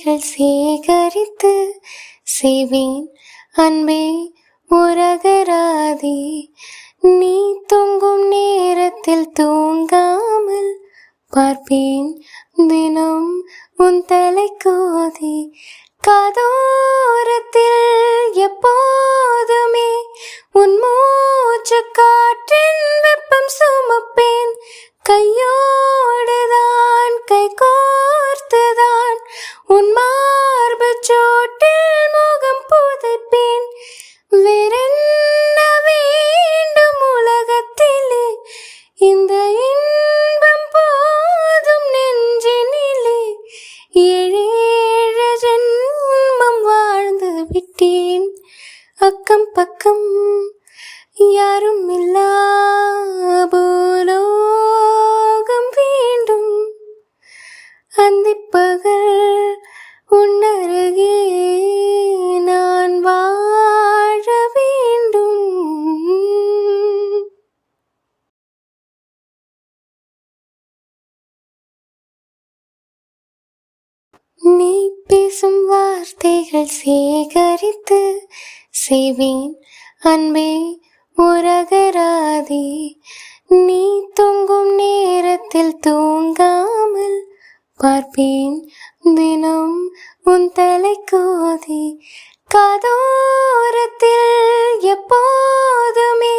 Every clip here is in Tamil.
வார்த்தைகள் சேகரித்து செய்வேன் அன்பே உறகராதே. நீ தூங்கும் நேரத்தில் தூங்காமல் பார்ப்பேன் தினம் உன் தலை கோதி. காதோரத்தில் எப்போதுமே உன் மூச்சு காற்றின் வெப்பம் சுமப்பேன். கையோடுதான் கை கோர்த்துதான் உன் மார்பு சோட்டில் முகம் புதைப்பேன். வேறென்ன வேண்டும் உலகத்திலே, இந்த இன்பம் போதும் நெஞ்சினிலே. ஏழேழு ஜென்மம் வாழ்ந்து விட்டேன், அக்கம் பக்கம் யாரும் இல்லா பூலோகம் வேண்டும். அந்திப்பகல் உன்னருகே நான் வாழ வேண்டும். நீ பேசும் வார்த்தைகள் சேகரித்து செய்வேன் அன்பே உறகராதே. நீ தூங்கும் நேரத்தில் தூங்காமல் பார்ப்பேன் தினம் உன் தலை கோதி. காதோரத்தில் எப்போதுமே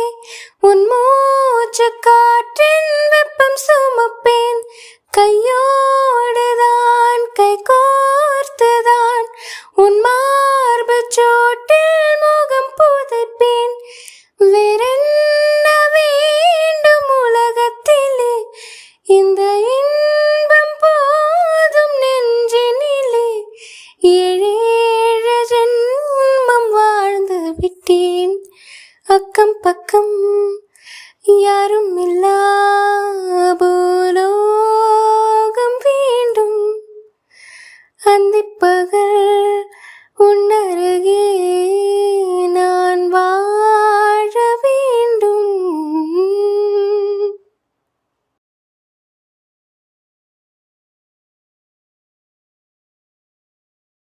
உன் மூச்சு காற்றின் வெப்பம் சுமப்பேன். கையோடுதான் கை கோர்த்துதான் உன் மார்பு சோட்டில் முகம் புதைப்பேன். வேறென்ன வேண்டும் உலகத்திலே, இந்த இன்பம் போதும் நெஞ்சினிலே. ஏழேழு ஜென்மம் வாழ்ந்து விட்டேன், அக்கம் பக்கம் யாரும் இல்லா பூலோகம்